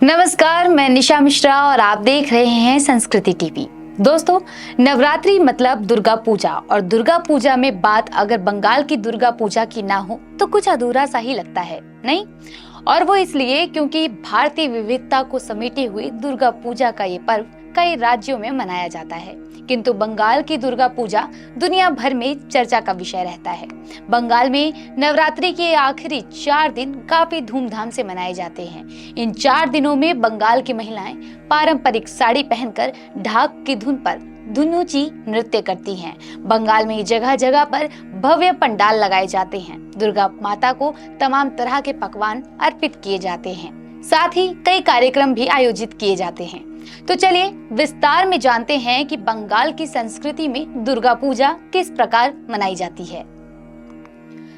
नमस्कार, मैं निशा मिश्रा और आप देख रहे हैं संस्कृति टीवी। दोस्तों, नवरात्रि मतलब दुर्गा पूजा और दुर्गा पूजा में बात अगर बंगाल की दुर्गा पूजा की ना हो तो कुछ अधूरा सा ही लगता है, नहीं? और वो इसलिए क्योंकि भारतीय विविधता को समेटे हुए दुर्गा पूजा का ये पर्व कई राज्यों में मनाया जाता है, किंतु बंगाल की दुर्गा पूजा दुनिया भर में चर्चा का विषय रहता है। बंगाल में नवरात्रि के आखिरी 4 दिन काफी धूमधाम से मनाए जाते हैं। इन 4 दिनों में बंगाल की महिलाएं पारंपरिक साड़ी पहनकर ढाक की धुन पर धुनुची नृत्य करती हैं। बंगाल में जगह जगह पर भव्य पंडाल लगाए जाते हैं। दुर्गा माता को तमाम तरह के पकवान अर्पित किए जाते हैं। साथ ही कई कार्यक्रम भी आयोजित किए जाते हैं। तो चलिए विस्तार में जानते हैं कि बंगाल की संस्कृति में दुर्गा पूजा किस प्रकार मनाई जाती है।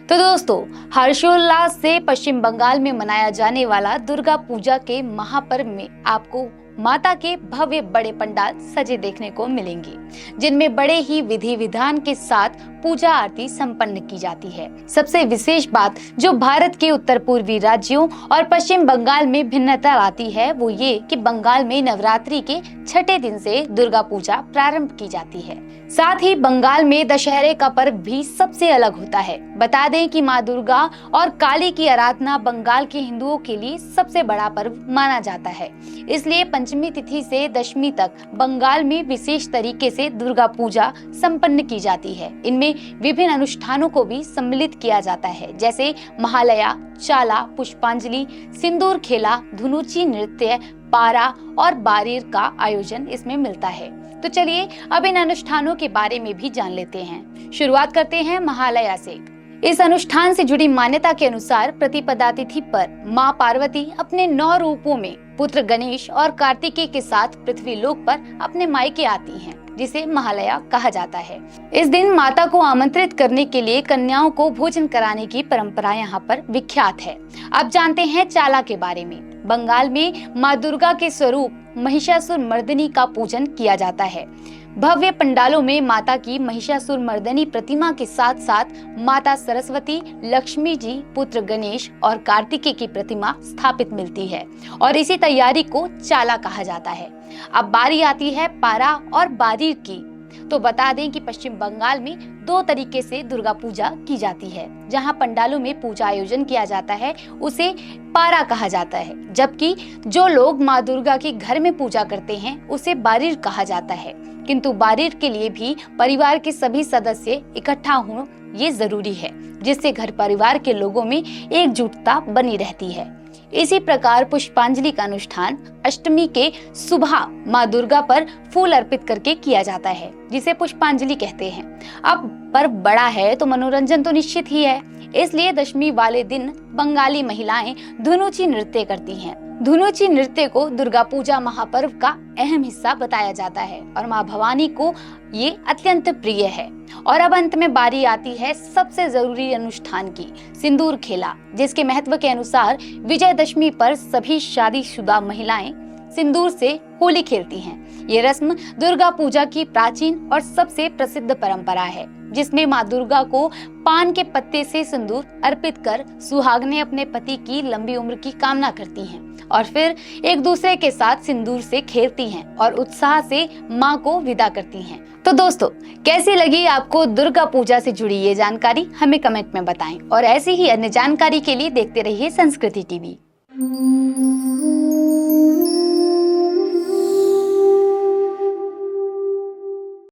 तो दोस्तों, हर्षोल्लास से पश्चिम बंगाल में मनाया जाने वाला दुर्गा पूजा के महापर्व में आपको माता के भव्य बड़े पंडाल सजे देखने को मिलेंगे, जिनमें बड़े ही विधि विधान के साथ पूजा आरती संपन्न की जाती है। सबसे विशेष बात जो भारत के उत्तर पूर्वी राज्यों और पश्चिम बंगाल में भिन्नता आती है वो ये कि बंगाल में नवरात्रि के छठे दिन से दुर्गा पूजा प्रारंभ की जाती है। साथ ही बंगाल में दशहरे का पर्व भी सबसे अलग होता है। बता दें कि माँ दुर्गा और काली की आराधना बंगाल के हिंदुओं के लिए सबसे बड़ा पर्व माना जाता है। इसलिए पंचमी तिथि से दशमी तक बंगाल में विशेष तरीके से दुर्गा पूजा संपन्न की जाती है। इनमें विभिन्न अनुष्ठानों को भी सम्मिलित किया जाता है, जैसे महालया, चाला, पुष्पांजलि, सिंदूर खेला, धुनुची नृत्य, पारा और बारीर का आयोजन इसमें मिलता है। तो चलिए अब इन अनुष्ठानों के बारे में भी जान लेते हैं। शुरुआत करते हैं महालया से। इस अनुष्ठान से जुड़ी मान्यता के अनुसार प्रतिपदा तिथि पर माँ पार्वती अपने 9 रूपों में पुत्र गणेश और कार्तिकेय के साथ पृथ्वी लोक पर अपने मायके आती हैं, जिसे महालया कहा जाता है। इस दिन माता को आमंत्रित करने के लिए कन्याओं को भोजन कराने की परंपरा यहाँ पर विख्यात है। अब जानते हैं चाला के बारे में। बंगाल में माँ दुर्गा के स्वरूप महिषासुर मर्दिनी का पूजन किया जाता है। भव्य पंडालों में माता की महिषासुर मर्दिनी प्रतिमा के साथ साथ माता सरस्वती, लक्ष्मी जी, पुत्र गणेश और कार्तिकेय की प्रतिमा स्थापित मिलती है और इसी तैयारी को चाला कहा जाता है। अब बारी आती है पारा और बारीर की। तो बता दें कि पश्चिम बंगाल में 2 तरीके से दुर्गा पूजा की जाती है। जहां पंडालों में पूजा आयोजन किया जाता है उसे पारा कहा जाता है, जबकि जो लोग माँ दुर्गा के घर में पूजा करते हैं उसे बारीर कहा जाता है। किंतु बारीर के लिए भी परिवार के सभी सदस्य इकट्ठा हों ये जरूरी है, जिससे घर परिवार के लोगों में एकजुटता बनी रहती है। इसी प्रकार पुष्पांजलि का अनुष्ठान अष्टमी के सुबह माँ दुर्गा पर फूल अर्पित करके किया जाता है, जिसे पुष्पांजलि कहते हैं। अब पर्व बड़ा है तो मनोरंजन तो निश्चित ही है, इसलिए दशमी वाले दिन बंगाली महिलाएं धुनुची नृत्य करती हैं। धुनुची नृत्य को दुर्गा पूजा महापर्व का अहम हिस्सा बताया जाता है और माँ भवानी को ये अत्यंत प्रिय है। और अब अंत में बारी आती है सबसे जरूरी अनुष्ठान की, सिंदूर खेला, जिसके महत्व के अनुसार विजयदशमी पर सभी शादीशुदा महिलाएं सिंदूर से होली खेलती हैं। ये रस्म दुर्गा पूजा की प्राचीन और सबसे प्रसिद्ध परंपरा है, जिसमें माँ दुर्गा को पान के पत्ते से सिंदूर अर्पित कर सुहागनें अपने पति की लंबी उम्र की कामना करती हैं और फिर एक दूसरे के साथ सिंदूर से खेलती हैं और उत्साह से माँ को विदा करती हैं। तो दोस्तों, कैसी लगी आपको दुर्गा पूजा से जुड़ी ये जानकारी? हमें कमेंट में बताएं और ऐसी ही अन्य जानकारी के लिए देखते रहिए संस्कृति टीवी।